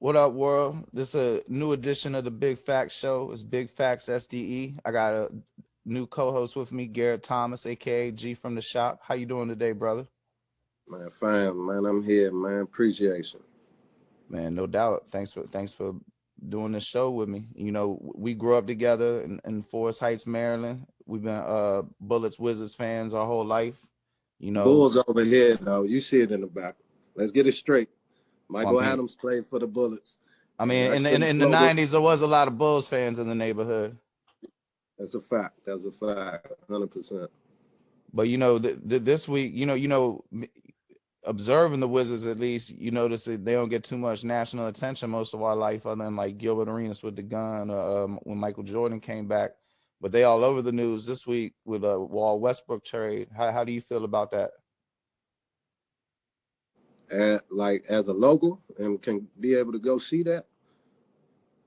What up, world? This is a new edition of the Big Factz Show. It's Big Factz S.D.E. I got a new co-host with me, Garret Thomas, aka G from the Shop. How you doing today, brother? Man, fine, man. I'm here, man. Appreciation. Man, no doubt. Thanks for doing this show with me. You know, we grew up together in Forest Heights, Maryland. We've been Bullets Wizards fans our whole life. You know, Bulls over here, though. You see it in the back. Let's get it straight. I Michael mean, Adams played for the Bullets, I and mean, I couldn't in the float it. '90s, there was a lot of Bulls fans in the neighborhood. That's a fact. That's a fact. 100%. But you know, this week, observing the Wizards, at least you notice that they don't get too much national attention most of our life, other than like Gilbert Arenas with the gun, when Michael Jordan came back. But they all over the news this week with a Wall Westbrook trade. How do you feel about that? Like as a local and can be able to go see that.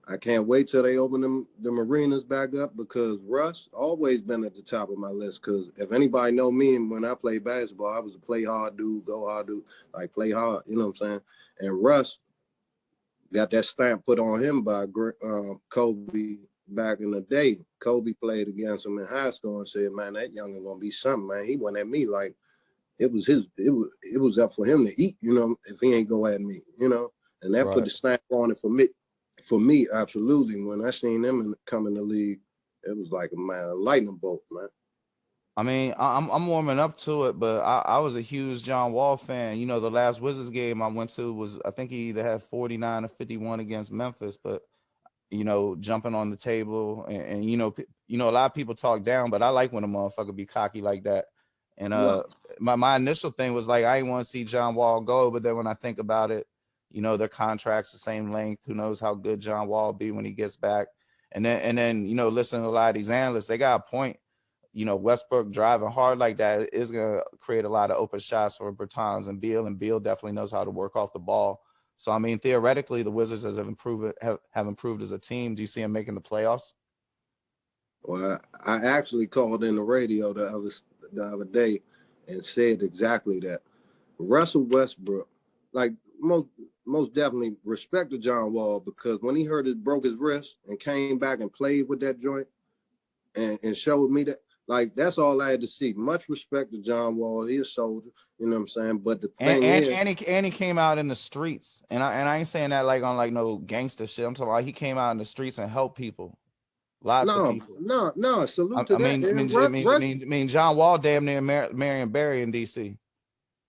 I can't wait till they open them arenas back up because Russ always been at the top of my list. Because if anybody know me, and when I played basketball, I was a play hard dude, go hard dude, like play hard. You know what I'm saying? And Russ got that stamp put on him by Kobe back in the day. Kobe played against him in high school and said, "Man, that youngin' gonna be something, man." He went at me like it was up for him to eat, you know, if he ain't go at me, you know. And that put Right. the stamp on it for me. For me, absolutely. When I seen them come in the league, it was like a lightning bolt, man. I mean, I'm warming up to it, but I was a huge John Wall fan. You know, the last Wizards game I went to was, I think he either had 49 or 51 against Memphis, but you know, jumping on the table and a lot of people talk down, but I like when a motherfucker be cocky like that. And Right. my initial thing was like, I didn't want to see John Wall go, but then when I think about it, you know, their contract's the same length. Who knows how good John Wall will be when he gets back? And then you know, listening to a lot of these analysts, they got a point. You know, Westbrook driving hard like that is gonna create a lot of open shots for Bertans and Beal definitely knows how to work off the ball. So I mean, theoretically, the Wizards have improved as a team. Do you see them making the playoffs? Well, I actually called in the radio the other day and said exactly that. Russell Westbrook, like most definitely respect to John Wall because when he broke his wrist and came back and played with that joint and showed me that, like that's all I had to see. Much respect to John Wall. He a soldier, you know what I'm saying? But the And thing is, he came out in the streets, and I ain't saying that like on like no gangster shit. I'm talking about he came out in the streets and helped people, lots of no, people. no, no, I, salute to I that. mean, I And mean, I mean, I Russ, mean, I mean, John Wall damn near Marion Barry in DC.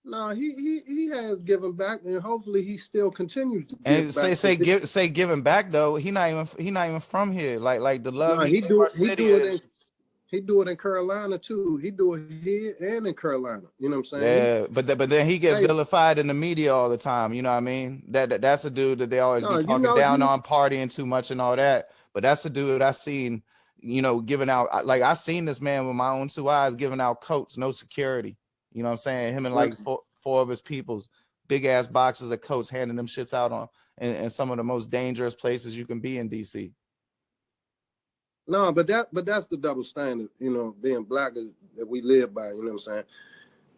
no, he has given back, and hopefully he still continues to And give back. say giving back though. He not even from here. Like the love No, he gave our city is. he do it in Carolina too. He do it here and in Carolina. You know what I'm saying? Yeah, but then he get Hey, vilified in the media all the time. You know what I mean? That's a dude that they always be no, talking down on, partying too much and all that. But that's a dude I seen, you know, giving out, like I seen this man with my own two eyes giving out coats, no security. You know what I'm saying? Him and like four of his peoples, big ass boxes of coats, handing them shits out on in some of the most dangerous places you can be in DC. no, but that's the double standard. You know, being black that we live by. You know what I'm saying?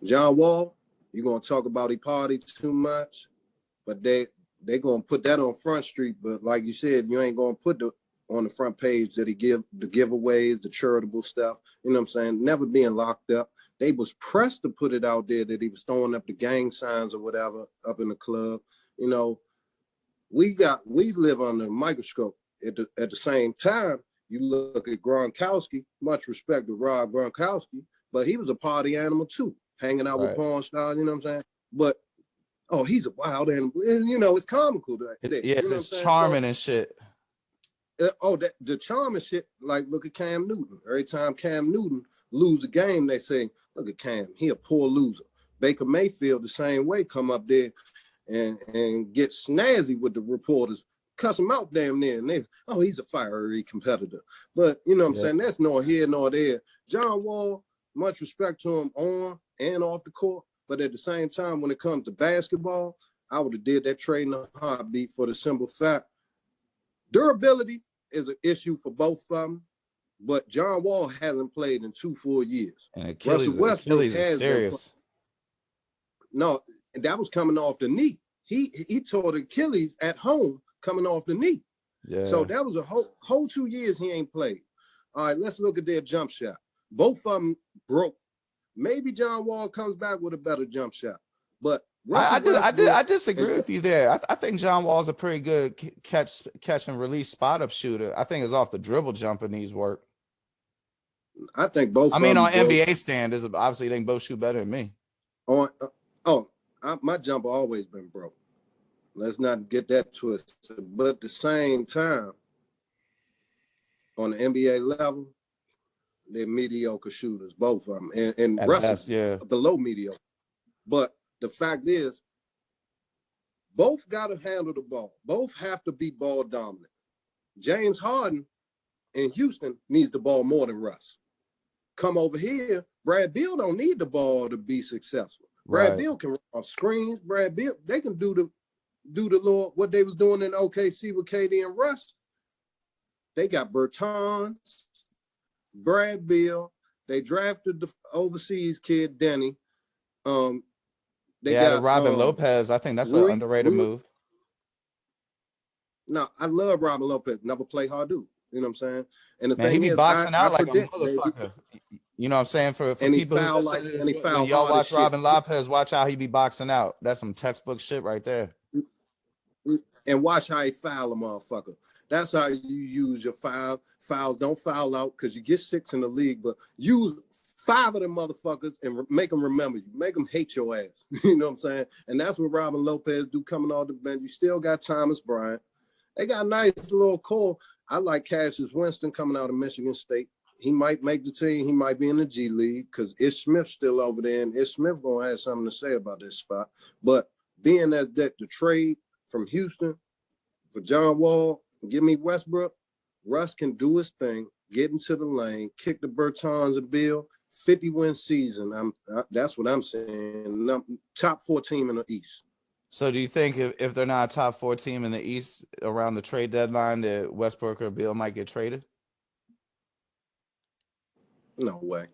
John Wall, you're gonna talk about he party too much, but they gonna put that on Front Street. But like you said, you ain't gonna put on the front page that he give the giveaways, the charitable stuff. You know what I'm saying? Never being locked up. They was pressed to put it out there that he was throwing up the gang signs or whatever up in the club. You know, we live under a microscope. At the same time, you look at Gronkowski, much respect to Rob Gronkowski, but he was a party animal too, hanging out with Right. porn stars, you know what I'm saying? But oh, he's a wild animal. You know, it's comical that. Yes, You know what I'm it's saying? So charming and shit. the charming shit, like look at Cam Newton. Every time Cam Newton lose a game, they say, look at Cam, he a poor loser. Baker Mayfield the same way, come up there and get snazzy with the reporters, cuss him out damn near. And they, oh, he's a fiery competitor. But you know what I'm saying? That's nor here nor there. John Wall, much respect to him on and off the court. But at the same time, when it comes to basketball, I would have did that trade in a heartbeat for the simple fact. Durability is an issue for both of them, but John Wall hasn't played in 2 full years. And Russell Westbrook Achilles is has been serious. no, and that was coming off the knee. He tore the Achilles at home coming off the knee. Yeah. So that was a whole 2 years he ain't played. All right, let's look at their jump shot. Both of them broke. Maybe John Wall comes back with a better jump shot, but I disagree with you there. I think John Wall's a pretty good catch and release spot up shooter. I think it's off the dribble jumper needs work. I think both. I mean, on NBA standards, obviously they can both shoot better than me. My jumper always been broke. Let's not get that twisted. But at the same time, on the NBA level, they're mediocre shooters, both of them, and Russ is below mediocre. But the fact is, both got to handle the ball. Both have to be ball dominant. James Harden in Houston needs the ball more than Russ. Come over here, Brad Beal don't need the ball to be successful. Brad Beal can run off screens. Brad Beal, they can do the little what they was doing in OKC with KD and Russ. They got Bertans, Brad Beal. They drafted the overseas kid Denny. They got Robin Lopez. I think that's an underrated move. No, I love Robin Lopez. Never play hard dude. You know what I'm saying? And the thing he be boxing out like a motherfucker. You know what I'm saying? For people who when y'all watch Robin Lopez, watch how he be boxing out. That's some textbook shit right there. And watch how he foul a motherfucker. That's how you use your fouls. Don't foul out because you get 6 in the league, but use 5 of them motherfuckers and make them remember you. Make them hate your ass. You know what I'm saying? And that's what Robin Lopez do coming off the bench. You still got Thomas Bryant. They got a nice little core. I like Cassius Winston coming out of Michigan State. He might make the team. He might be in the G League because Ish Smith's still over there, and Ish Smith gonna have something to say about this spot. But being as that the trade from Houston for John Wall, give me Westbrook, Russ can do his thing, get into the lane, kick the Bertans and Bill, 50-win season. That's what I'm saying. Top 4 team in the East. So do you think if they're not a top 4 team in the East around the trade deadline, that Westbrook or Bill might get traded? No way.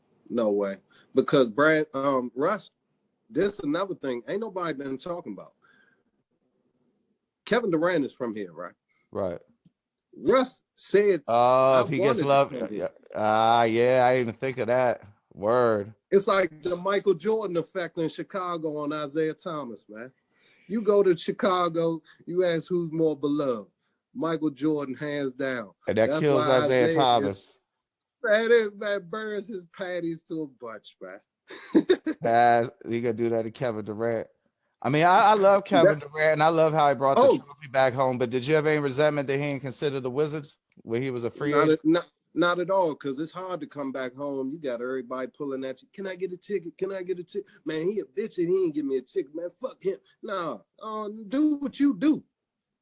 Because Russ, this is another thing. Ain't nobody been talking about. Kevin Durant is from here, right? Right. Russ said, if he gets love. I didn't even think of that. Word. It's like the Michael Jordan effect in Chicago on Isaiah Thomas, man. You go to Chicago, you ask who's more beloved. Michael Jordan, hands down. And that kills Isaiah Thomas. Man, burns his patties to a bunch, man. You gonna do that to Kevin Durant. I mean, I love Kevin Durant, and I love how he brought the trophy back home. But did you have any resentment that he didn't consider the Wizards when he was a free agent? Not at all, because it's hard to come back home. You got everybody pulling at you. Can I get a ticket? Can I get a ticket? Man, he a bitch and he ain't give me a ticket, man. Fuck him. Nah, do what you do.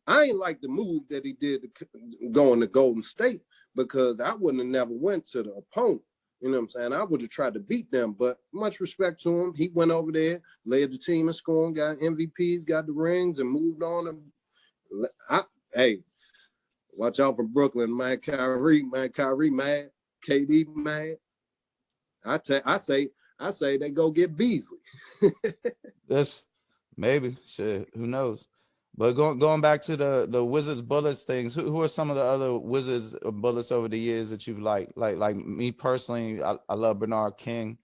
I ain't like the move that he did going to Golden State because I wouldn't have never went to the opponent. You know what I'm saying? I would have tried to beat them, but much respect to him. He went over there, led the team in scoring, got MVPs, got the rings, and moved on. Hey, watch out for Brooklyn, man. Kyrie mad. KD mad. I say they go get Beasley. This maybe shit. Who knows? But going back to the Wizards Bullets things, who are some of the other Wizards Bullets over the years that you've liked? Like me personally, I love Bernard King.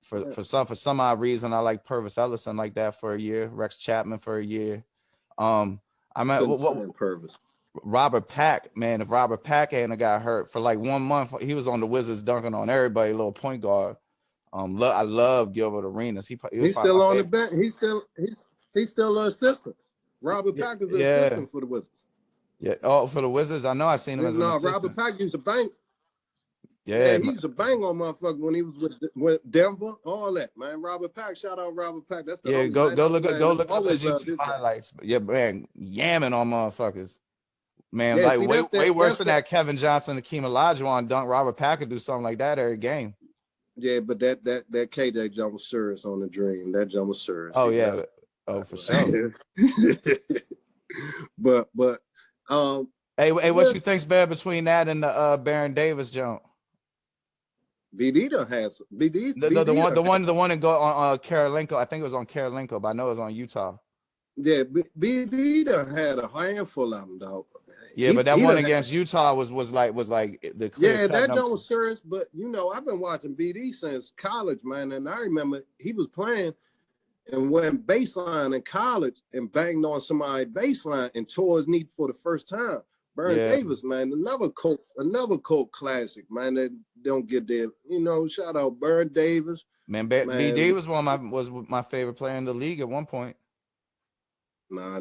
For some odd reason, I like Purvis Ellison like that for a year. Rex Chapman for a year. I mean, Purvis. Robert Pack, man. If Robert Pack hadn't got hurt for like 1 month, he was on the Wizards dunking on everybody, little point guard. I love Gilbert Arenas. He's still on the bench. He's still an assistant. Robert Pack is an assistant for the Wizards. Yeah. Oh, for the Wizards, I know I seen him as an assistant. Robert Pack used to bang. Yeah, he used to bang on motherfuckers when he was with Denver, all that, man. Robert Pack, shout out Robert Pack. That's the go look up his YouTube highlights. Yeah, man, yamming on motherfuckers. Man, way worse than that Kevin Johnson, Akeem Olajuwon dunk. Robert Pack could do something like that every game. Yeah, but that KJ jump was serious on the dream. That jump was serious. Oh yeah. Oh, for sure. but hey, what you think's bad between that and the Baron Davis jump? BD has BD. The one that go on Karolinko. I think it was on Karolinko, but I know it was on Utah. Yeah, BD done had a handful of them, dog. Yeah, but that He one done against Utah was like the clear yeah, cut that number. joint was serious. But you know, I've been watching BD since college, man, and I remember he was playing and went baseline in college and banged on somebody's baseline and tore his knee for the first time. Baron Yeah. Davis, man, another cult classic, man. That don't get there. You know, shout out Baron Davis. Man, Man, BD was my favorite player in the league at one point. Nah,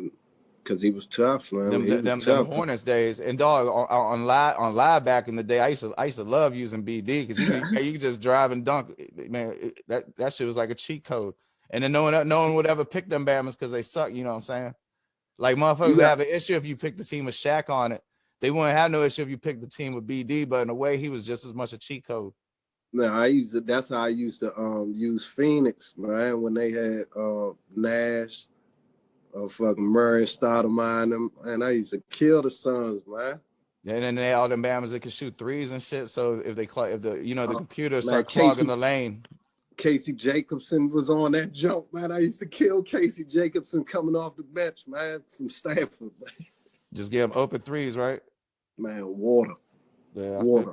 because he was tough, man. Them Hornets days. And dog on live back in the day, I used to love using BD because you could just drive and dunk. Man, that shit was like a cheat code. And then no one would ever pick them Bama's because they suck. You know what I'm saying? Like motherfuckers have an issue if you pick the team with Shaq on it. They wouldn't have no issue if you picked the team with BD, but in a way, he was just as much a cheat code. No, that's how I used to use Phoenix, man, when they had Nash, fucking Murray, Stoudemire, them, and I used to kill the Suns, man. And then they all them Bama's that could shoot threes and shit. So if the computer start Casey, clogging the lane. Casey Jacobson was on that jump, man. I used to kill Casey Jacobson coming off the bench, man, from Stanford, man. Just give them open threes, right? Man, water. Yeah, water.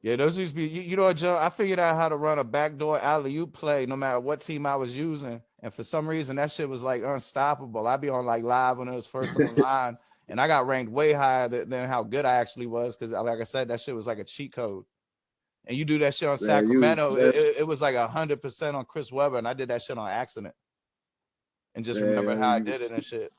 Yeah, those used to be, you know what, Joe? I figured out how to run a backdoor alley-oop play no matter what team I was using. And for some reason, that shit was like unstoppable. I'd be on like live when it was first on the line. And I got ranked way higher than how good I actually was. Because like I said, that shit was like a cheat code. And you do that shit on Sacramento, it was like 100% on Chris Webber. And I did that shit on accident. And just remember how I did it and shit.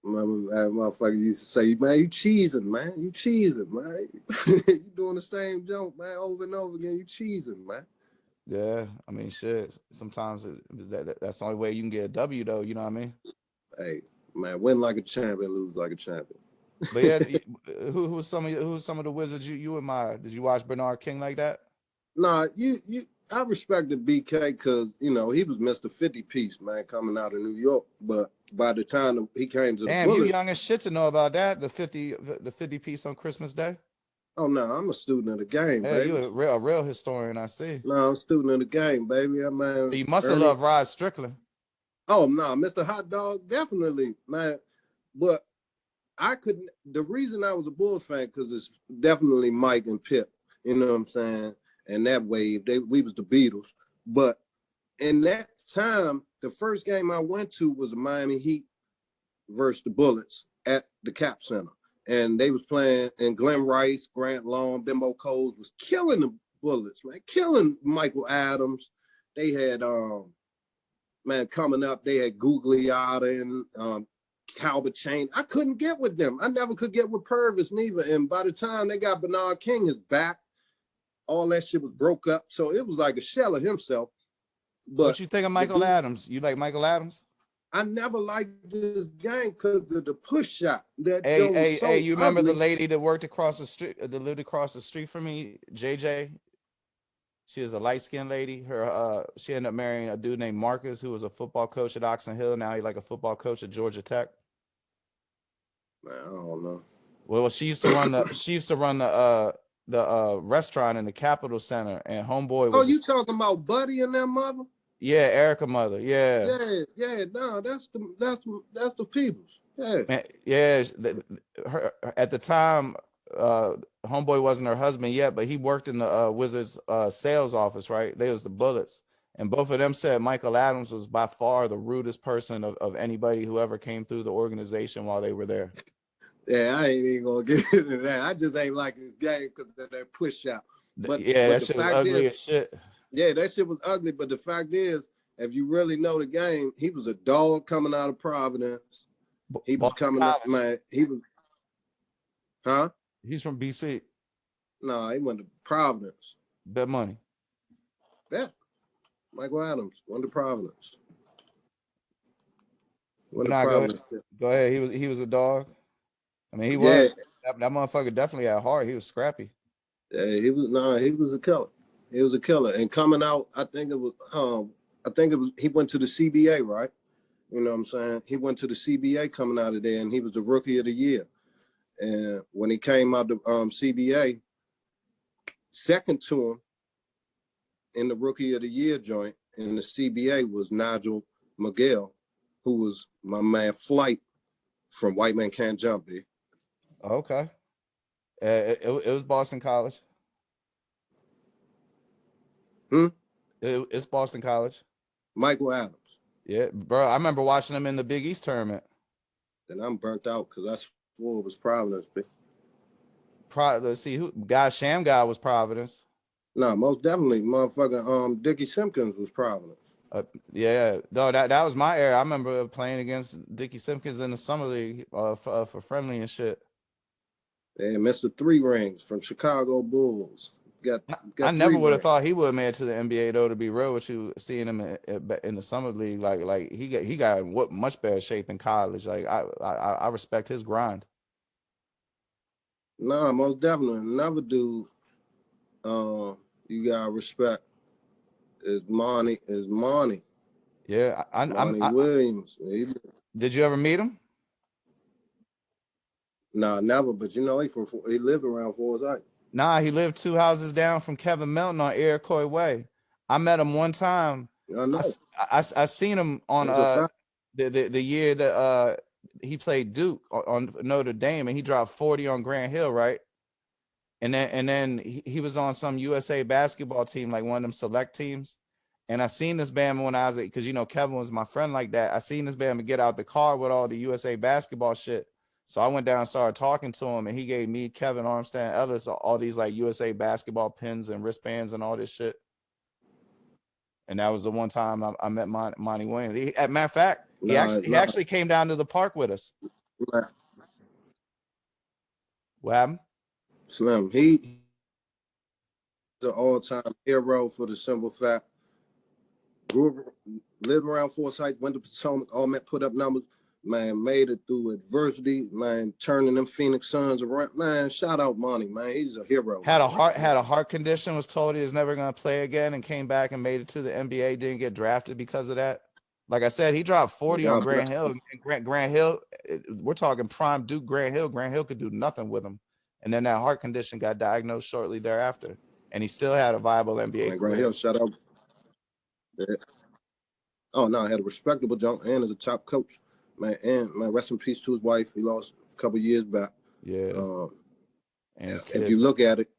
Motherfuckers used to say, man, you cheesing, man. You cheesing, man. You doing the same jump, man, over and over again. You cheesing, man. Yeah, I mean, shit. Sometimes that's the only way you can get a W, though. You know what I mean? Hey, man, win like a champion, lose like a champion. But yeah, who's some of the wizards you admire? Did you watch Bernard King like that? Nah, I respected BK because, you know, he was Mr. 50 piece, man, coming out of New York. But by the time he came to the Bullets, you young as shit to know about that, the 50 piece on Christmas Day. Oh no, I'm a student of the game, baby. You a real historian, I see. No, I'm a student of the game, baby. You must have loved Rod Strickland. Oh no, Mr. Hot Dog, definitely, man. But the reason I was a Bulls fan, because it's definitely Mike and Pip, you know what I'm saying? And that wave, we was the Beatles. But in that time, the first game I went to was the Miami Heat versus the Bullets at the Cap Center. And they was playing, and Glenn Rice, Grant Long, Bimbo Coles was killing the Bullets, man, killing Michael Adams. They had, man, coming up, they had Gugliotta and Calvert Chain. I couldn't get with them. I never could get with Purvis neither. And by the time they got Bernard King his back, all that shit was broke up. So it was like a shell of himself. But what you think of Michael Adams? You like Michael Adams? I never liked this game because of the push shot. Hey, you remember the lady that worked across the street, that lived across the street from me, JJ? She was a light-skinned lady. She ended up marrying a dude named Marcus, who was a football coach at Oxon Hill. Now he's like a football coach at Georgia Tech. I don't know. Well, she used to run the restaurant in the Capitol Center, and homeboy was. Oh, you talking about Buddy and that mother? Yeah, Erica mother. Yeah. No, that's the people's. Yeah. Man, yeah. Her at the time, homeboy wasn't her husband yet, but he worked in the Wizards sales office, right? They was the Bullets, and both of them said Michael Adams was by far the rudest person of anybody who ever came through the organization while they were there. Yeah, I ain't even gonna get into that. I just ain't like this game because of that push shot. But that shit was ugly as shit. Yeah, that shit was ugly. But the fact is, if you really know the game, he was a dog coming out of Providence. He was coming up, man. He was, huh? He's from BC. No, he went to Providence. Bet money. Yeah. Michael Adams went to Providence. Go ahead. He was a dog. I mean, he was. That motherfucker definitely had heart. He was scrappy. Yeah, he was a killer. He was a killer. And coming out, I think it was he went to the CBA, right? You know what I'm saying? He went to the CBA coming out of there, and he was the rookie of the year. And when he came out the CBA, second to him in the rookie of the year joint in the CBA was Nigel Miguel, who was my man Flight from White Man Can't Jump. Okay. It was Boston College. It's Boston College. Michael Adams. Yeah, bro. I remember watching him in the Big East tournament. Then I'm burnt out because I swore it was Providence. Let's see who Sham guy was Providence. No, most definitely, motherfucker. Dickie Simpkins was Providence. Yeah, no, that was my era. I remember playing against Dickie Simpkins in the summer league for friendly and shit. Yeah, Mr. Three Rings from Chicago Bulls. I never would have thought he would have made it to the NBA though. To be real with you, seeing him in the summer league, like he got what much better shape in college. Like I respect his grind. Nah, most definitely. Another dude, you gotta respect is Monty. Yeah, Monty Williams. Did you ever meet him? Nah, never. But you know, he lived around Forsyth. Nah, he lived 2 houses down from Kevin Melton on Iroquois Way. I met him one time. I know. I seen him on the year that he played Duke on Notre Dame, and he dropped 40 on Grant Hill, right? And then he was on some USA basketball team, like one of them select teams. And I seen this Bama when I was, because you know Kevin was my friend like that. I seen this Bama get out the car with all the USA basketball shit. So I went down and started talking to him, and he gave me, Kevin, Armstead, Ellis, all these like USA basketball pins and wristbands and all this shit. And that was the one time I met Monty Williams. As a matter of fact, he actually came down to the park with us. What happened? Slim, he's the all-time hero for the simple fact. Lived around Forsyth, went to Potomac, all met, put up numbers. Man, made it through adversity, man, turning them Phoenix Suns around. Man, shout out Monty, man. He's a hero. Had a heart condition, was told he was never going to play again, and came back and made it to the NBA, didn't get drafted because of that. Like I said, he dropped 40 on Grant Hill. Grant Hill, we're talking prime Duke Grant Hill. Grant Hill could do nothing with him. And then that heart condition got diagnosed shortly thereafter. And he still had a viable NBA career. Grant Hill, shout out. Yeah. Oh, no, I had a respectable jump and as a top coach. Man, and man, rest in peace to his wife. He lost a couple years back. Yeah. And if you look at it,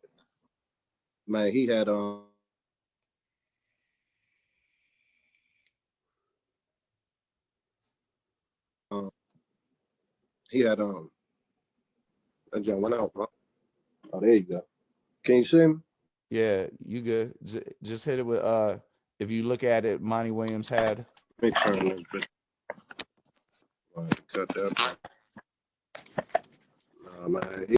man, he had that jump went out. Huh? Oh, there you go. Can you see him? Yeah, you good. Just hit it with if you look at it, Monty Williams had. Let me turn this bit. Cut that. Man,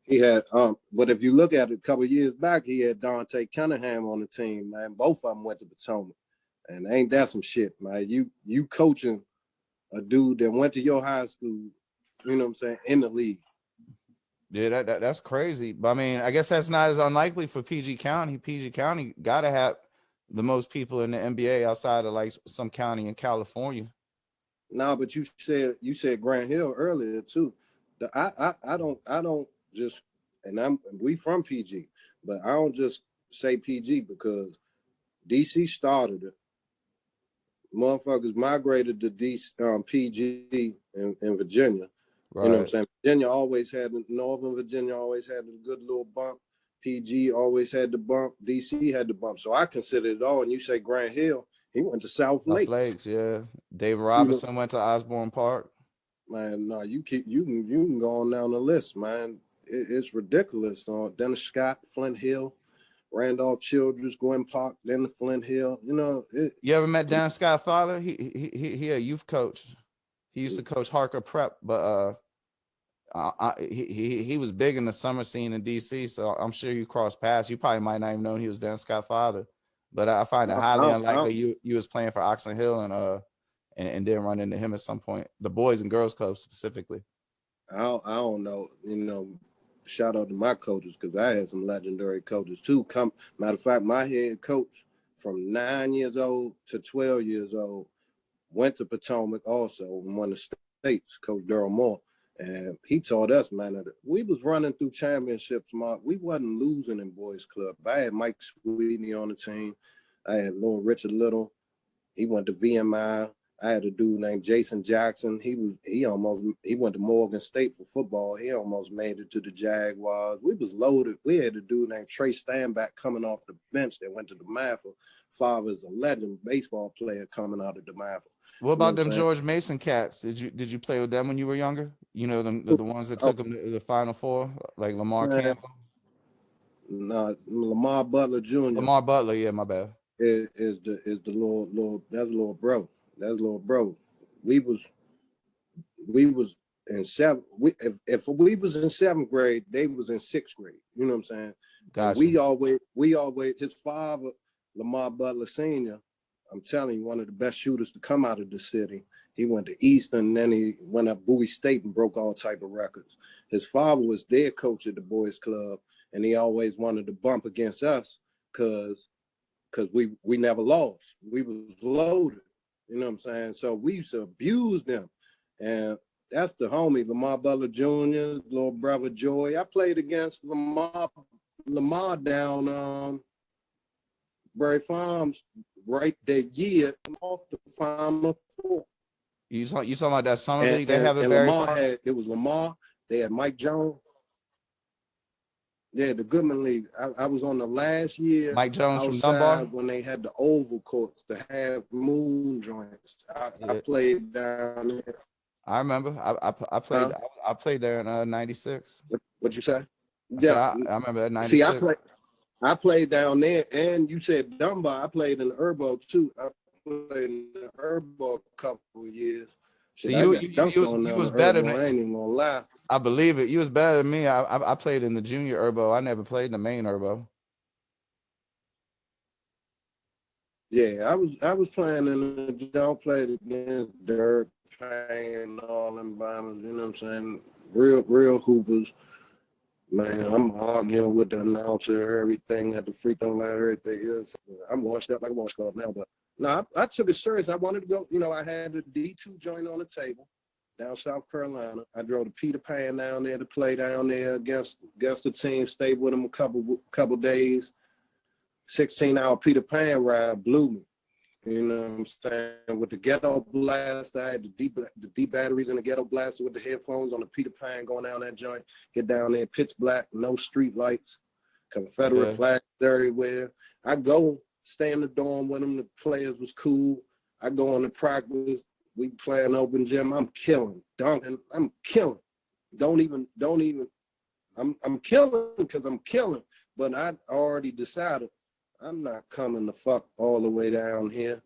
he had but if you look at it a couple of years back, he had Dante Cunningham on the team, man. Both of them went to Potomac. And ain't that some shit, man? You coaching a dude that went to your high school, you know what I'm saying, in the league. Yeah, that's crazy. But I mean, I guess that's not as unlikely for PG County. PG County gotta have the most people in the NBA outside of like some county in California. No, but you said Grant Hill earlier too. I don't just, and we from PG, but I don't just say PG because DC started it. Motherfuckers migrated to PG in Virginia. Right. You know what I'm saying? Virginia always had, Northern Virginia always had a good little bump. PG always had the bump. DC had the bump. So I consider it all. And you say Grant Hill, he went to South Lakes. Yeah. David Robinson went to Osborne Park. Man, no, you can go on down the list, man. It's ridiculous. Dennis Scott, Flint Hill, Randolph Childress, Gwen Park, then the Flint Hill. You know, you ever met Dan Scott's father? He a youth coach. He used to coach Harker Prep, but he was big in the summer scene in DC. So I'm sure you crossed paths. You probably might not even know he was Dan Scott's father. But I find it highly unlikely you was playing for Oxon Hill and didn't run into him at some point. The Boys and Girls Club specifically. I don't know. You know, shout out to my coaches because I had some legendary coaches too. Matter of fact, my head coach from 9 years old to 12 years old went to Potomac also and won the states, Coach Daryl Moore. And he taught us, man, that we was running through championships, Mark. We wasn't losing in Boys Club. I had Mike Sweeney on the team. I had Lord Richard Little. He went to VMI. I had a dude named Jason Jackson. He went to Morgan State for football. He almost made it to the Jaguars. We was loaded. We had a dude named Trey Stanback coming off the bench that went to the DeMatha. Father's a legend baseball player coming out of the DeMatha. What about them George Mason cats? Did you play with them when you were younger? You know, the ones that took them to the Final Four, like Lamar Campbell? No, Lamar Butler Jr. Lamar Butler, yeah, my bad. Is the little that's little bro. That's little bro. We was in seventh. If we was in seventh grade, they was in sixth grade. You know what I'm saying? Gotcha. We always his father, Lamar Butler Sr., I'm telling you, one of the best shooters to come out of the city. He went to Eastern, and then he went up Bowie State and broke all type of records. His father was their coach at the boys club, and he always wanted to bump against us because we never lost. We was loaded. You know what I'm saying? So we used to abuse them. And that's the homie, Lamar Butler Jr., little brother Joy. I played against Lamar down Berry Farms right that year off the Final Four. You talking about that summer league they have at Berry Farms? It was Lamar. They had Mike Jones. Yeah, the Goodman League. I was on the last year. Mike Jones from Dunbar? When they had the oval courts, to have moon joints. I played down there. I remember. I played. I played there in '96. What'd you say? I remember that '96. See, I played down there, and you said Dunbar. I played in the Herbo too. I played in the Herbo a couple of years. See, you was better than me. I ain't even gonna lie. I believe it. You was better than me. I played in the junior Herbo. I never played in the main Herbo. Yeah, I was playing in the don't play against Dirk, Payne, all them bombers. You know what I'm saying? Real hoopers. Man, I'm arguing with the announcer, everything at the free throw line, everything is. I'm washed up like a wash club now, but no, I took it serious. I wanted to go. You know, I had the D2 joint on the table down South Carolina. I drove to Peter Pan down there to play down there against the team. Stayed with them a couple days. 16-hour Peter Pan ride blew me. You know what I'm saying? With the ghetto blast, I had the D batteries in the ghetto blaster with the headphones on the Peter Pan going down that joint. Get down there, pitch black, no street lights, Confederate flags everywhere. I go stay in the dorm with them. The players was cool. I go on the practice. We playing open gym. I'm killing, dunking. I'm killing. Don't even. I'm killing because I'm killing. But I already decided I'm not coming the fuck all the way down here.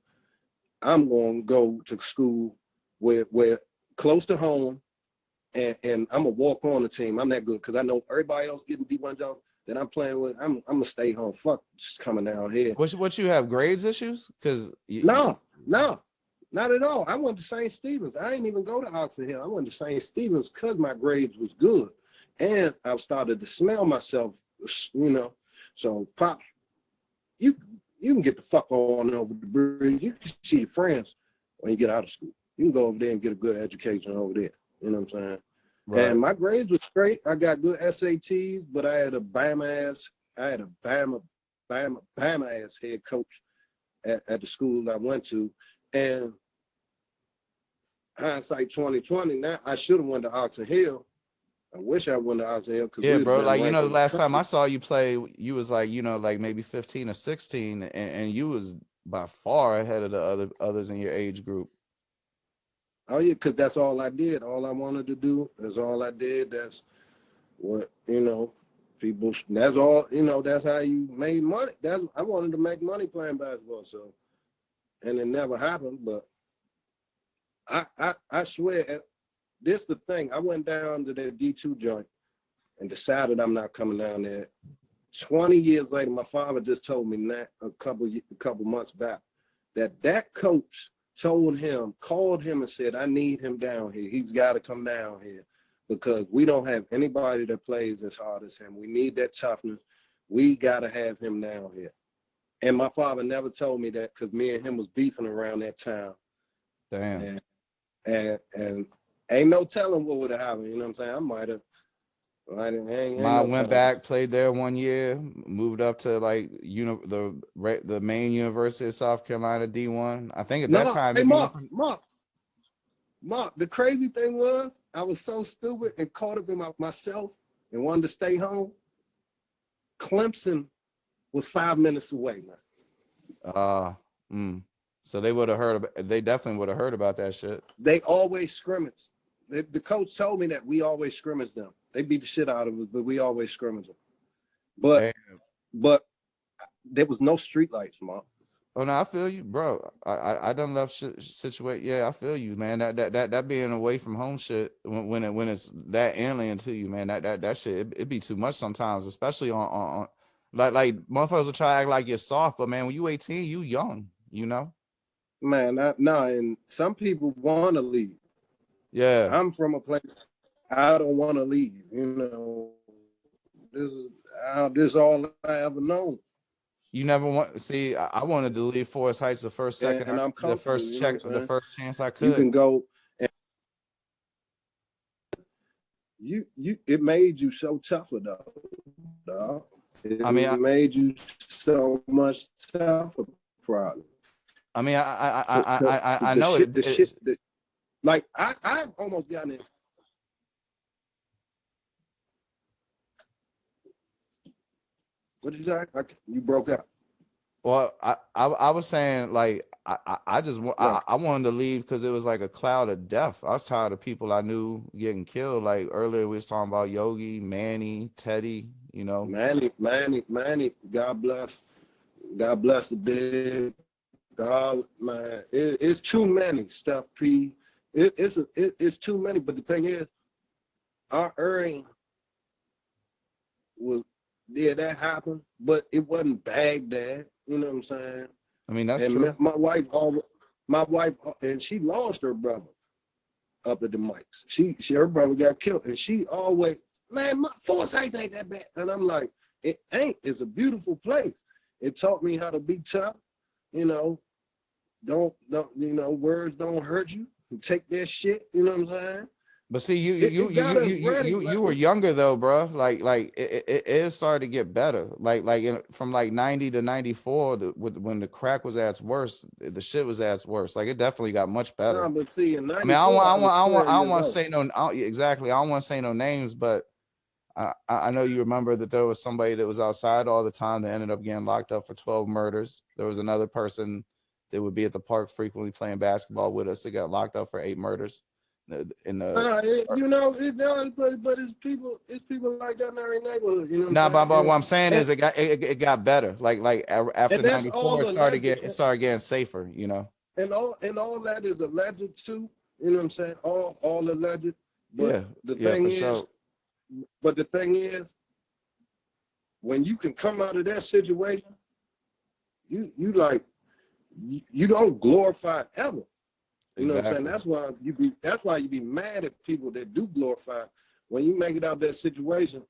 I'm going to go to school where close to home, and I'm going to walk on the team. I'm that good because I know everybody else getting D1 jump that I'm playing with. I'm going to stay home. Fuck just coming down here. What you have, grades issues? No, not at all. I went to St. Stephen's. I didn't even go to Oxon Hill. I went to St. Stephen's because my grades was good. And I started to smell myself, you know. So, Pops, you can get the fuck on over the bridge. You can see your friends when you get out of school. You can go over there and get a good education over there. You know what I'm saying? Right. And my grades were straight. I got good SATs, but I had a Bama ass head coach at the school I went to. And hindsight 2020, now I should have went to Oxon Hill. I wish I went to Oxon Hill. Yeah, bro. Like, you know, the last time I saw you play, you was like, you know, like maybe 15 or 16, and you was by far ahead of the others in your age group. Oh yeah, because that's all I did. All I wanted to do is all I did. That's what, you know, people. That's all. You know, that's how you made money. I wanted to make money playing basketball. So, and it never happened. But I swear. This the thing. I went down to that D2 joint and decided I'm not coming down there. 20 years later, my father just told me that a couple months back that coach called him and said, I need him down here. He's got to come down here because we don't have anybody that plays as hard as him. We need that toughness. We got to have him down here. And my father never told me that because me and him was beefing around that time. Damn. And ain't no telling what would have happened. You know what I'm saying? I might have I no went time. back, played there 1 year, moved up to like the main University of South Carolina D1. I think at that No, time, hey if you went from Mark, the crazy thing was I was so stupid and caught up in myself and wanted to stay home. Clemson was 5 minutes away, man. So they would have heard they definitely would have heard about that shit. They always scrimmage. The coach told me that we always scrimmage them. They beat the shit out of us, but we always scrimmage them. But there was no street lights, Mark. Oh no, I feel you, bro. I done left situate. Yeah, I feel you, man. That being away from home shit when it's that alien to you, man. That shit it be too much sometimes, especially on like motherfuckers will try to act like you're soft, but man, when you 18, you young, you know. Man, and some people want to leave. Yeah, I'm from a place I don't want to leave. You know, this is all I ever known. you never want. See, I wanted to leave Forest Heights the first second, and I'm the first you check, the first chance I could. You can go. And it made you so tougher though. Dog. It made you so much tougher, probably. I mean, I know it. Like I've almost gotten it. What did you say? You broke out. Well, I was saying like I just I wanted to leave because it was like a cloud of death. I was tired of people I knew getting killed. Like earlier we was talking about Yogi, Manny, Teddy. You know, Manny. God bless the big. God, man, it's too many. Steph P. It's too many. But the thing is, our area was that happened, but it wasn't Baghdad. You know what I'm saying? I mean that's true. My wife, and she lost her brother up at the mics. Her brother got killed, and she always, man, my Forest Heights ain't that bad. And I'm like, it ain't. It's a beautiful place. It taught me how to be tough. You know, don't words don't hurt you. You take that shit. You know what I'm saying? But see, you were younger though, bro. Like it started to get better. From like 90 to 94, when the crack was at its worst, the shit was at its worst. Like it definitely got much better. No, but see, in 94, I mean, I don't want to say no. Exactly, I don't want to say no names, but I know you remember that there was somebody that was outside all the time that ended up getting locked up for 12 murders. There was another person that would be at the park frequently playing basketball with us that got locked up for 8 murders. But it's people like that in every neighborhood. You know but what I'm saying is it got better. Like after 94, it started getting safer. You know. And all that is alleged too. You know what I'm saying? All alleged. But the thing is, when you can come out of that situation, you don't glorify ever. You know what I'm saying? That's why you be mad at people that do glorify. When you make it out of that situation,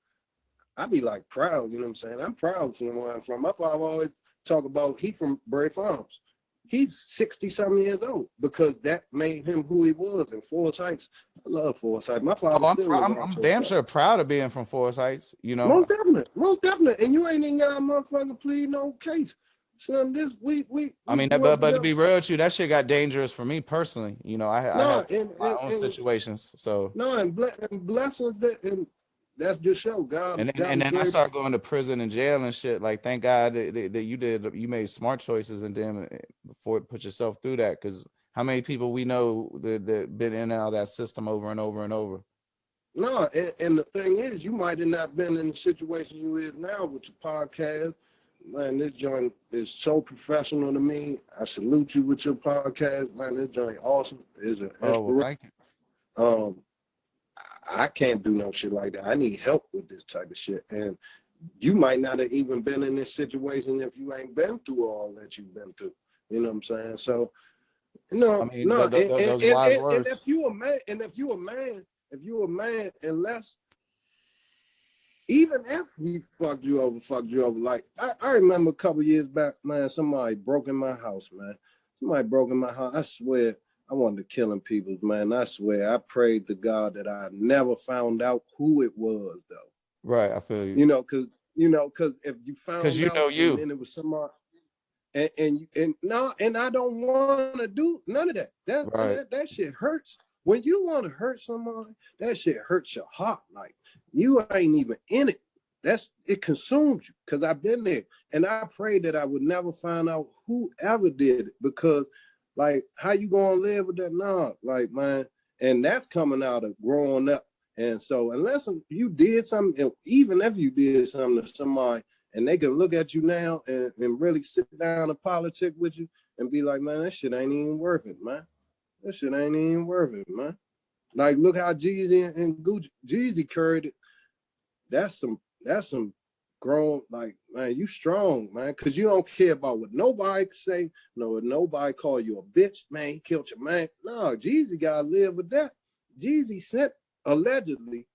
I be like proud, you know what I'm saying? I'm proud from where I'm from. My father always talk about he from Bray Farms. He's 60-something years old because that made him who he was in Forest Heights. I love Forest Heights. My father I'm damn sure proud of being from Forest Heights, you know. Most definitely. And you ain't even got a motherfucker plead no case. Son, but to be real with you, that shit got dangerous for me personally. You know, I have my own situations. So and blessings and that's just show God. And then I started going to prison and jail and shit. Like, thank God that you made smart choices and then before put yourself through that. Because how many people we know that been in and out of that system over and over and over. No, and the thing is, you might have not been in the situation you is now with your podcast. Man, this joint is so professional to me. I salute you with your podcast. Man, this joint awesome. It's an inspiration. Well, thank you. I can't do no shit like that. I need help with this type of shit. And you might not have even been in this situation if you ain't been through all that you've been through. You know what I'm saying? So, no, I mean, no. Those wise words. And if you a man, unless even if he fucked you over. Like I remember a couple years back, man, somebody broke in my house, man. I swear, I wanted to killing people, man. I swear, I prayed to God that I never found out who it was, though. Right, I feel you. You know, because if you found you know out you. and then it was somebody, and I don't want to do none of that. That shit hurts. When you want to hurt someone, that shit hurts your heart. Like you ain't even in it. It consumes you. Because I've been there, and I prayed that I would never find out whoever did it. Because, like, how you gonna live with that? Nah, like, man, and that's coming out of growing up. And so, unless you did something, even if you did something to somebody, and they can look at you now and really sit down and politic with you and be like, man, that shit ain't even worth it, man. That shit ain't even worth it, man. Like, look how Jeezy and Gucci, Jeezy carried it. That's some grown, like, man, you strong, man, because you don't care about what nobody say, no, nobody call you a bitch, man, he killed your man. No, Jeezy got to live with that. Jeezy sent, allegedly,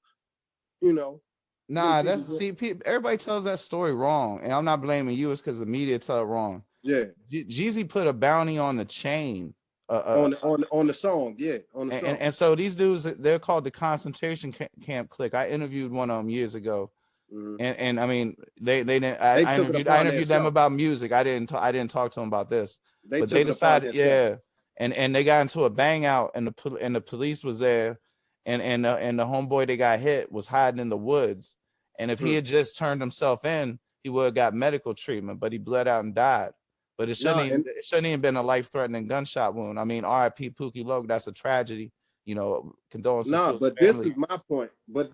you know. Nah, everybody tells that story wrong, and I'm not blaming you. It's because the media tell it wrong. Yeah, Jeezy put a bounty on the chain. On the song, yeah, on the song. And so these dudes, they're called the concentration camp clique. I interviewed one of them years ago, and I mean, they didn't. I interviewed them about music. I didn't talk to them about this, but they decided, yeah, and they got into a bang out, and the police was there, and the homeboy they got hit was hiding in the woods, and if he had just turned himself in, he would have got medical treatment, but he bled out and died. But it shouldn't even been a life-threatening gunshot wound. I mean, R.I.P. Pookie Loc, that's a tragedy. You know, condolences to his family. This is my point. But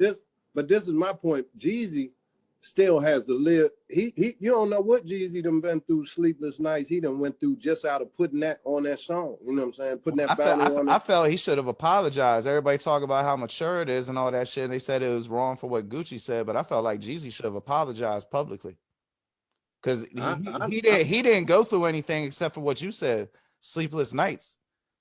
this is my point. Jeezy still has to live. He you don't know what Jeezy done been through sleepless nights. He done went through just out of putting that on that song. You know what I'm saying? Putting that bounty on it. I felt he should have apologized. Everybody talk about how mature it is and all that shit. And they said it was wrong for what Gucci said, but I felt like Jeezy should have apologized publicly. Because he didn't go through anything except for what you said, sleepless nights.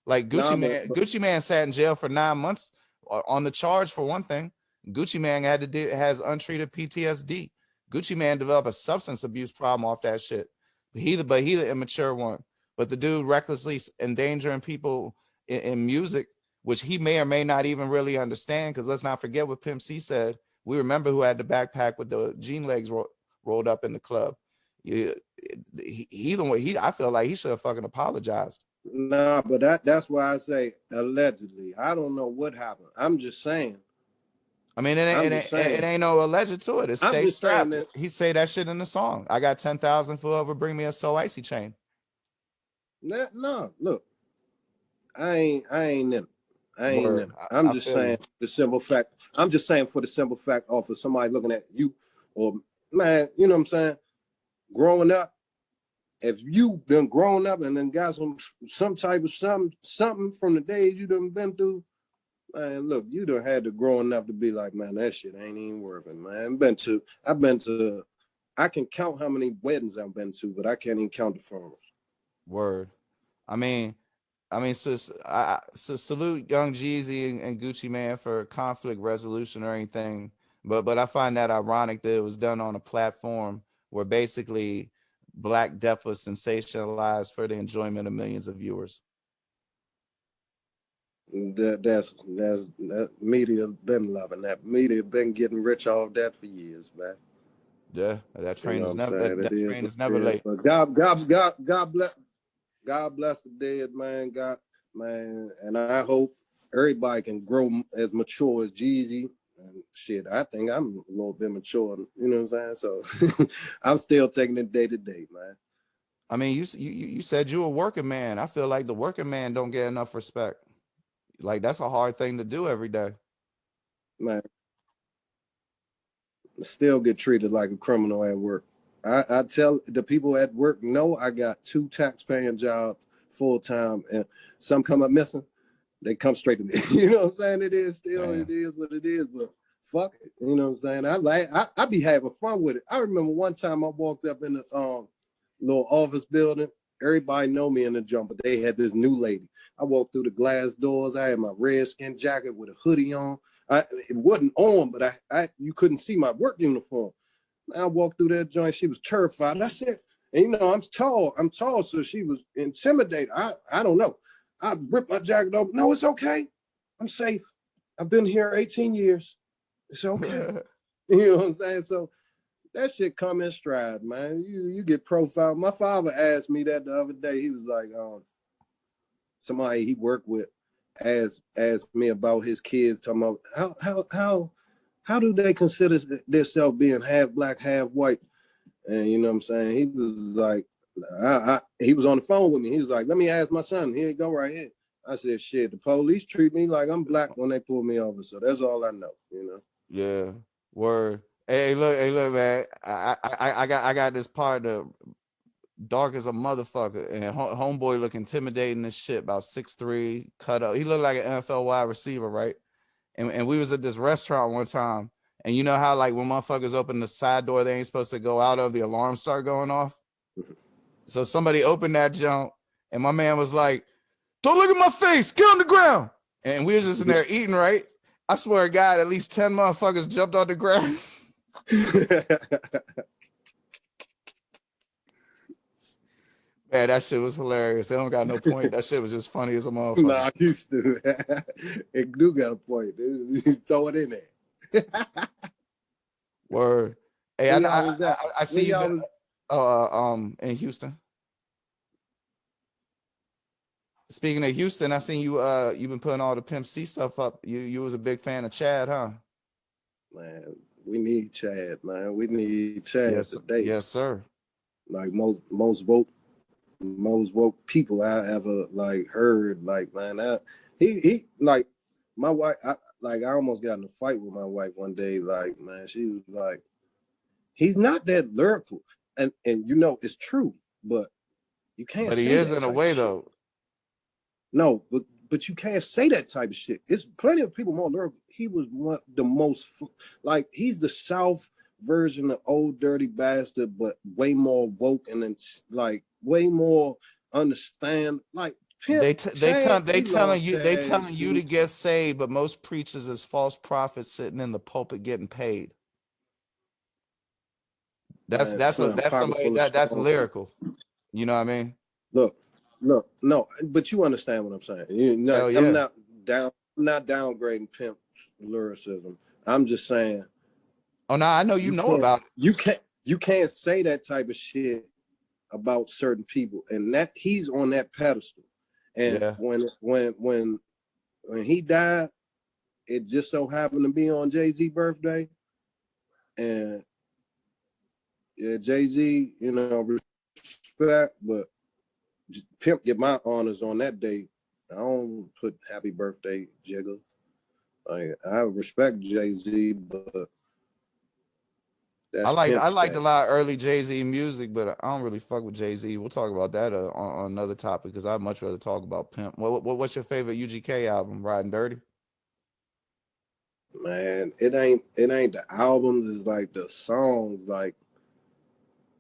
Like Gucci Man sat in jail for 9 months on the charge for one thing. Gucci Man has untreated PTSD. Gucci Man developed a substance abuse problem off that shit. He the immature one. But the dude recklessly endangering people in music, which he may or may not even really understand. Because let's not forget what Pimp C said. We remember who had the backpack with the jean legs rolled up in the club. I feel like he should have fucking apologized. Nah, but that's why I say allegedly. I don't know what happened. I'm just saying. I mean, it ain't no alleged to it. It's stay strapped. He say that shit in the song. I got 10,000 for whoever bring me a So Icy chain. No, look, I ain't in it. I ain't in it. I'm just saying the simple fact. I'm just saying for the simple fact of somebody looking at you, or man, you know what I'm saying? Growing up, if you been growing up and then got some type of something from the days you done been through, man, look, you done had to growing up to be like, man, that shit ain't even worth it, man. I've been to, I can count how many weddings I've been to, but I can't even count the funerals. Word. I mean, so salute Young Jeezy and Gucci Man for conflict resolution or anything, but I find that ironic that it was done on a platform where basically Black death was sensationalized for the enjoyment of millions of viewers. That media been loving that. Media been getting rich off that for years, man. Yeah, that train is never late. But God bless the dead, man. Man, and I hope everybody can grow as mature as Jeezy. And shit, I think I'm a little bit mature, you know what I'm saying? So I'm still taking it day to day, man. I mean, you said you a working man. I feel like the working man don't get enough respect. Like that's a hard thing to do every day. Man, still get treated like a criminal at work. I tell the people at work, no, I got 2 tax-paying jobs full time, and some come up missing. They come straight to me. You know what I'm saying? It is what it is, but fuck it. You know what I'm saying? I be having fun with it. I remember one time I walked up in the little office building. Everybody know me in the jump, but they had this new lady. I walked through the glass doors. I had my red skin jacket with a hoodie on. It wasn't on, but you couldn't see my work uniform. I walked through that joint. She was terrified. I said, and I'm tall, so she was intimidated. I don't know. I ripped my jacket open. No, it's okay. I'm safe. I've been here 18 years. It's okay. You know what I'm saying? So that shit come in stride, man. You get profiled. My father asked me that the other day. He was like, somebody he worked with asked me about his kids, talking about how do they consider themselves being half black, half white? And you know what I'm saying? He was like, he was on the phone with me. He was like, let me ask my son. Here you go right here. I said, shit, the police treat me like I'm black when they pull me over. So that's all I know, you know? Yeah, word. Hey, look, man. I got this partner, dark as a motherfucker, and homeboy look intimidating as shit, about 6'3", cut up. He looked like an NFL wide receiver, right? And we was at this restaurant one time, and you know how like when motherfuckers open the side door they ain't supposed to go out of, the alarm start going off. So somebody opened that junk, and my man was like, "Don't look at my face, get on the ground." And we was just in there eating, right? I swear to God, at least 10 motherfuckers jumped on the ground. Man, that shit was hilarious. They don't got no point. That shit was just funny as a motherfucker. Nah, I used to. It do got a point. Throw it in there. Word. Hey, I see you in Houston. Speaking of Houston, I seen you you've been putting all the Pimp C stuff up. You was a big fan of Chad, huh? Man, we need Chad, man. We need Chad Yes, today. yes, sir. Like most woke people I ever like heard. Like, man, he like my wife. I almost got in a fight with my wife one day. Like, man, she was like, he's not that lyrical, and you know it's true, but you can't. But say he is that in a type way of shit. though. No, but you can't say that type of shit. It's plenty of people more lyrical. He was the most like he's the South version of Old Dirty Bastard, but way more woke and then like way more understand. Like They telling you to get saved, but most preachers is false prophets sitting in the pulpit getting paid. That's somebody that's lyrical. You know what I mean? Look, no, but you understand what I'm saying. You know, Hell yeah. I'm not downgrading Pimp lyricism. I'm just saying. Oh no, I know you know about it. You can't say that type of shit about certain people, and that he's on that pedestal. And yeah. when he died, it just so happened to be on Jay-Z's birthday, and yeah, Jay-Z, you know, respect, but Pimp get my honors on that day. I don't put happy birthday, Jigga. Like, I respect Jay-Z, but I liked a lot of early Jay-Z music, but I don't really fuck with Jay-Z. We'll talk about that on another topic because I'd much rather talk about Pimp. What's your favorite UGK album? Riding Dirty? Man, it ain't the albums, it's like the songs, like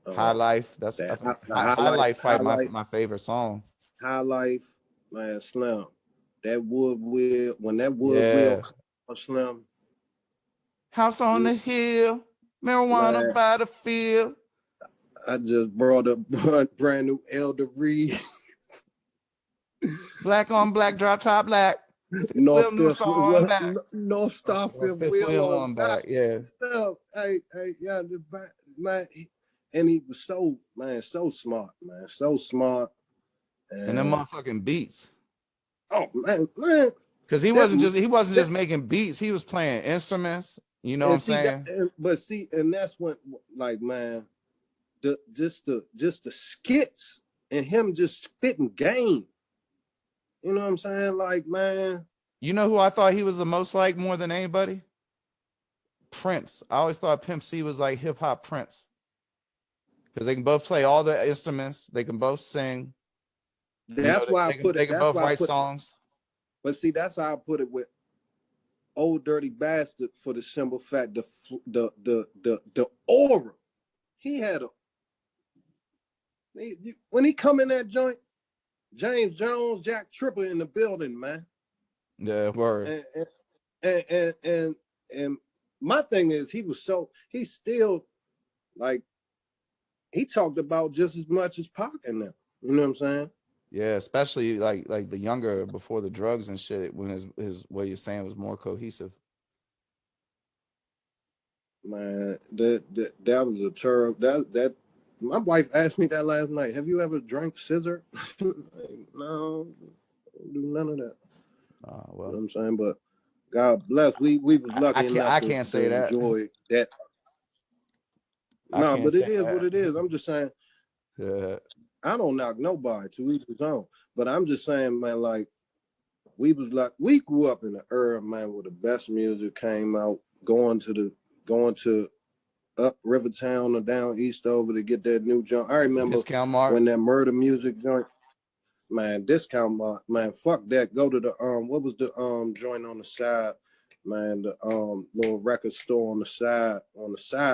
High Life. That's High Life probably my favorite song. High Life, man, Slim. That wood wheel, when that wood wheel comes, Slim. House on the hill, marijuana man, by the field. I just brought a brand new Elder Reed. Black on black, drop top black. North Star fifth wheel on back. Yeah. Stuff. Hey, yeah, the back, man. And he was so smart, man. So smart. And them motherfucking beats. Oh man. Because he wasn't just making beats, he was playing instruments. You know what I'm saying? And that's when, like, man, just the skits and him just spitting game. You know what I'm saying? Like, man. You know who I thought he was the most like more than anybody? Prince. I always thought Pimp C was like hip hop Prince. Because they can both play all the instruments, they can both sing. That's why I put it. They can both write songs. But see, that's how I put it with Old Dirty Bastard, for the simple fact the aura he had when he come in that joint, James Jones, Jack Tripper in the building, man. Yeah, word. And my thing is, he's still like, he talked about just as much as Pac in them. You know what I'm saying? Yeah, especially like the younger before the drugs and shit, when his what you're saying was more cohesive. Man, that was a terrible. That my wife asked me that last night. Have you ever drank scissor? Like, no, don't do none of that. You know what Well, I'm saying? But God bless. We was lucky enough I to, can't say to that. enjoy that. I No, can't but say it is what that. it is. I'm just saying, Yeah. I don't knock nobody to each his own. But I'm just saying, man, like we grew up in the era, man, where the best music came out, going to up Rivertown or down Eastover to get that new joint. I remember Discount Mart. when that murder music joint, man, Discount Mart, man, fuck that. Go to the what was the joint on the side? Man, the little record store on the side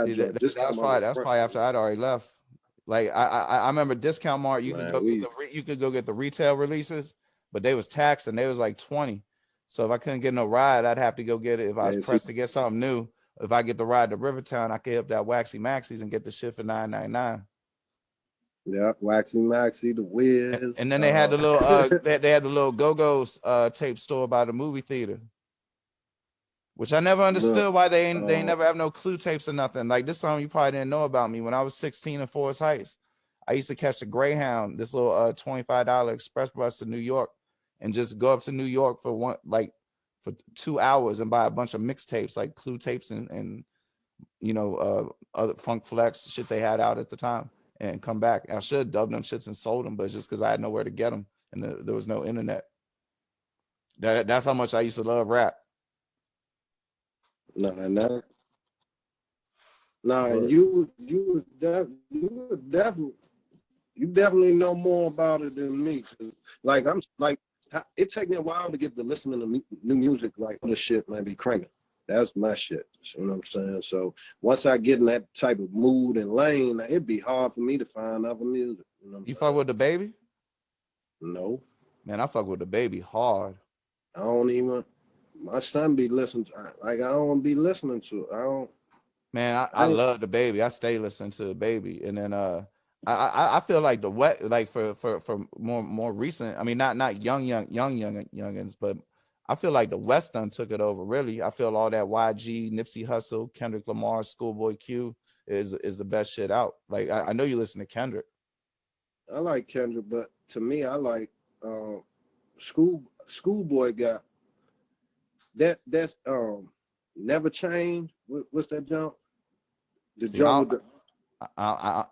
See, joint. Discount Mart was that's front. probably after I'd already left. Like I remember Discount Mart. You could Man, go get you could go get the retail releases, but they was taxed and they was like 20. So if I couldn't get no ride, I'd have to go get it. If I was man, see, pressed to get something new, if I get the ride to Rivertown, I could hit up that Waxy Maxis and get the shit for $9.99. yeah, Waxy Maxi, the Wiz. And then they had the little they had the little Go-Go's tape store by the movie theater, which I never Look, understood why they ain't never have no clue tapes or nothing. Like this song you probably didn't know about me. When I was 16 in Forest Heights, I used to catch the Greyhound, this little $25 express bus to New York, and just go up to New York for for 2 hours and buy a bunch of mixtapes like Clue tapes and other Funk Flex shit they had out at the time, and come back. I should have dubbed them shits and sold them, but just because I had nowhere to get them and there was no internet. That's how much I used to love rap. no, no, no, But you definitely know more about it than me. Like I'm like it take me a while to get to listening to new music. Like this shit might be cranking. That's my shit. You know what I'm saying? So once I get in that type of mood and lane, it'd be hard for me to find other music. You know what you I'm fuck saying? with the baby? No, Man, I fuck with the baby hard. I don't even. My son be listening to like I don't be listening to it. I don't. Man, I I ain't, love the baby. I stay listening to the baby, and then I feel like the wet like for more recent. I mean, not youngins, but I feel like the West done took it over. Really, I feel all that YG, Nipsey Hussle, Kendrick Lamar, Schoolboy Q is the best shit out. Like I know you listen to Kendrick. I like Kendrick, but to me, I like um, Schoolboy got that's never changed. What's that jump? The See, jump with the I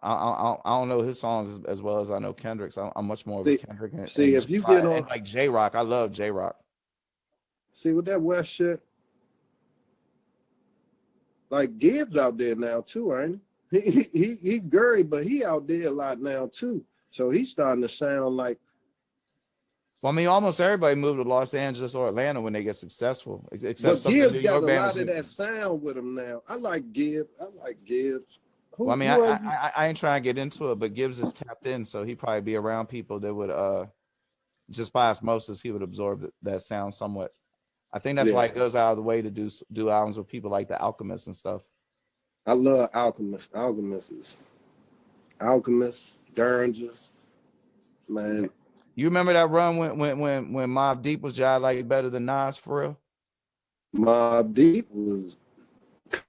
don't know his songs as well as I know Kendrick's. I'm much more of a see, Kendrick see and if you get on like J Rock. I love J Rock. see with that West shit, like Gibbs out there now too, ain't he? He Gurry, but he out there a lot now too. So he's starting to sound like. Well, I mean, almost everybody moved to Los Angeles or Atlanta when they get successful, except But some of the New Gibbs got York a bands. lot of that sound with him now. I like Gibbs. I like Gibbs. Well, I mean, Who else? I ain't trying to get into it, but Gibbs is tapped in, so he probably be around people that would just by osmosis he would absorb that sound somewhat. I think that's Yeah, why he goes out of the way to do albums with people like the Alchemists and stuff. I love Alchemist. Alchemist, Derringer, man. You remember that run when Mobb Deep was jive like better than Nas for real? Mobb Deep was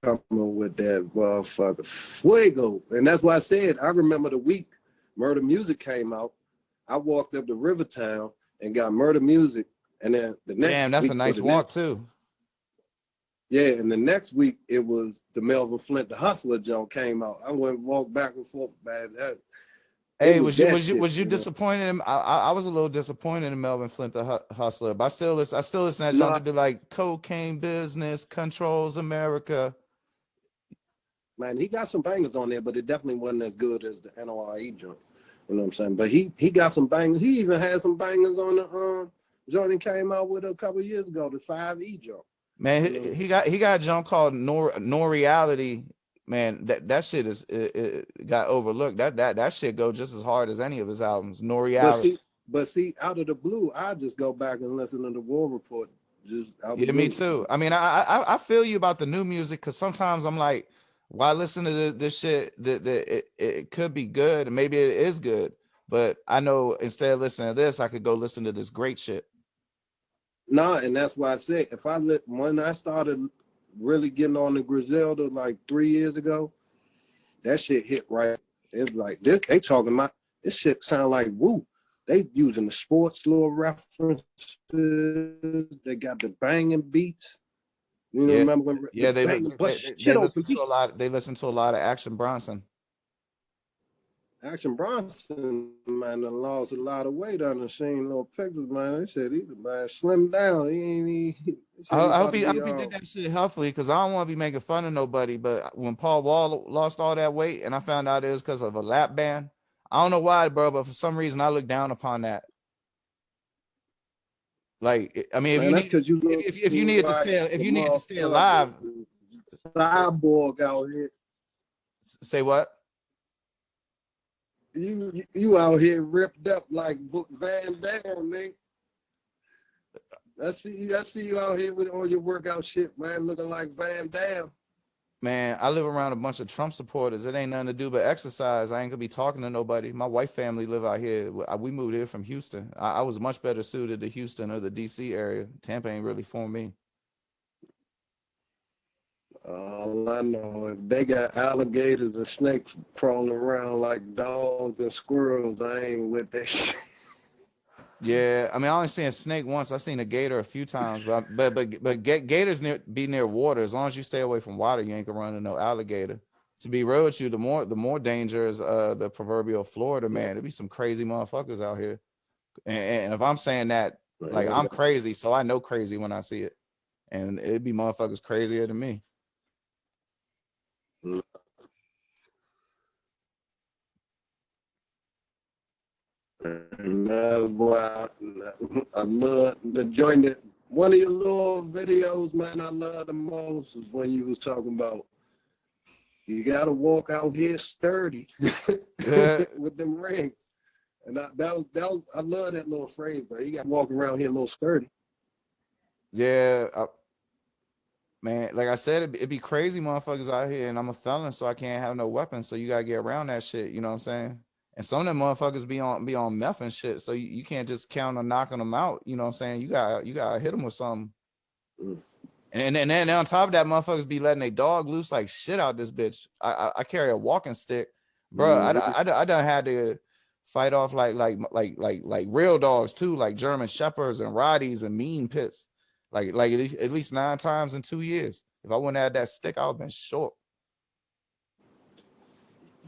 coming with that motherfucker fuego. And that's why I said I remember the week Murder Music came out. I walked up to Rivertown and got Murder Music. And then the next Damn, that's week a nice walk too. yeah, and the next week it was the Melvin Flint, the Hustler joint came out. I went and walked back and forth, man. It Hey, was that shit, was you disappointed in I was a little disappointed in Melvin Flint the Hustler, but I still listen to that No, joint to be like cocaine business controls America. man, he got some bangers on there, but it definitely wasn't as good as the NORE joint. You know what I'm saying? But he got some bangers. He even had some bangers on the joint he came out with a couple years ago, the 5E joint. Man, You know? he got a jump called No Reality. Man, that shit it got overlooked. That shit go just as hard as any of his albums. No Reality. But see, out of the blue, I just go back and listen to the War Report. Just out the Yeah, me blue. too. I mean, I feel you about the new music because sometimes I'm like, why listen to this shit that it could be good and maybe it is good, But I know instead of listening to this, I could go listen to this great shit. Nah, and that's why I said when I started really getting on the Griselda like 3 years ago, that shit hit right. It's like this. They talking about this shit sound like woo. They using the sports law references. They got the banging beats. You know, Yeah, remember when yeah. They banging, but shit listen open to a beats. lot. They listen to a lot of Action Bronson. Action Bronson, man, done lost a lot of weight. I done seen little pictures, man. They said he man slimmed down. I hope he did that shit healthily, because I don't want to be making fun of nobody. But when Paul Wall lost all that weight, and I found out it was because of a lap band, I don't know why, bro, but for some reason I look down upon that. Like, I mean, man, that's because you look if you needed to like stay, if you need to stay alive, cyborg out here. say what? You out here ripped up like Van Damme, man. I see you out here with all your workout shit, man, looking like Van Damme. Man, I live around a bunch of Trump supporters. It ain't nothing to do but exercise. I ain't gonna be talking to nobody. My wife family live out here. We moved here from Houston. I was much better suited to Houston or the DC area. Tampa ain't really for me. All I know, if they got alligators and snakes crawling around like dogs and squirrels, I ain't with that shit. Yeah, I mean, I only seen a snake once. I seen a gator a few times, but gators be near water. As long as you stay away from water, you ain't gonna run into no alligator. To be real with you, the more danger is the proverbial Florida man. There be some crazy motherfuckers out here, and if I'm saying that, like, I'm crazy, so I know crazy when I see it, and it'd be motherfuckers crazier than me. And that's why I love the joint. That one of your little videos, man, I love the most is when you was talking about you got to walk out here sturdy with them rings. And that was I love that little phrase, bro. You got to walk around here a little sturdy. Yeah, man, like I said, it'd be crazy motherfuckers out here, and I'm a felon, so I can't have no weapons. So you gotta get around that shit. You know what I'm saying? And some of them motherfuckers be on meth and shit, so you can't just count on knocking them out. You know what I'm saying? You gotta hit them with something. And then on top of that, motherfuckers be letting their dog loose like shit out this bitch. I carry a walking stick, bro. I done had to fight off like real dogs too, like German shepherds and Rotties and mean pits, like at least 9 times in 2 years. If I wouldn't have had that stick, I would have been short.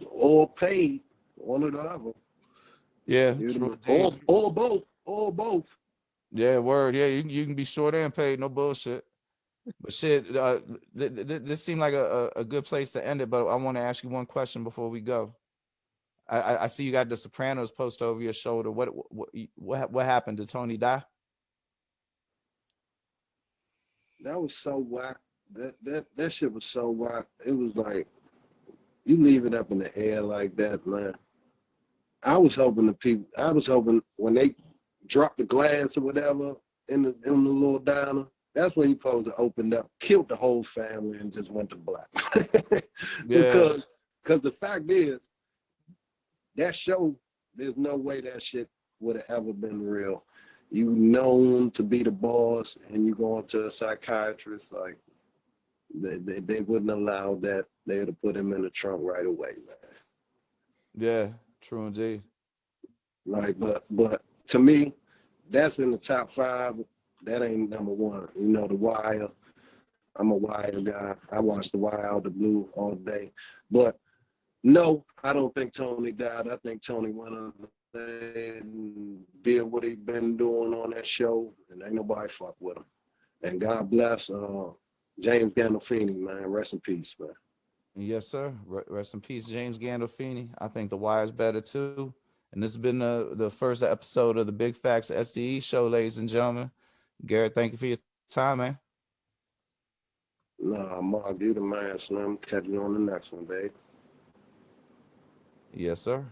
Or paid, one or the other. Yeah, or both. Yeah, word. Yeah, you can be short and paid, no bullshit. But shit, this seemed like a good place to end it. But I want to ask you one question before we go. I see you got the Sopranos poster over your shoulder. What happened? Did Tony die? That was so whack. That shit was so whack. It was like you leave it up in the air like that, man. I was hoping when they dropped the glass or whatever in the little diner, that's when he supposed to open up, killed the whole family, and just went to black. Yeah. Because the fact is, that show, there's no way that shit would have ever been real. You known to be the boss, and you going to a psychiatrist, like they wouldn't allow that. They would have put him in the trunk right away, man. Yeah, true indeed. Like, but to me, that's in the top 5. That ain't number 1. You know, The Wire. I'm a Wire guy. I watch The Wire out the blue all day. But no, I don't think Tony died. I think Tony went on and did what he been doing on that show, and ain't nobody fuck with him. And God bless James Gandolfini, man. Rest in peace, man. Yes, sir. Rest in peace, James Gandolfini. I think The Wire's better too. And this has been the first episode of the Big Factz S.D.E show, ladies and gentlemen. Garret, thank you for your time, man. Nah, Mark, you the man, Slim. Catch you on the next one, babe. Yes, sir.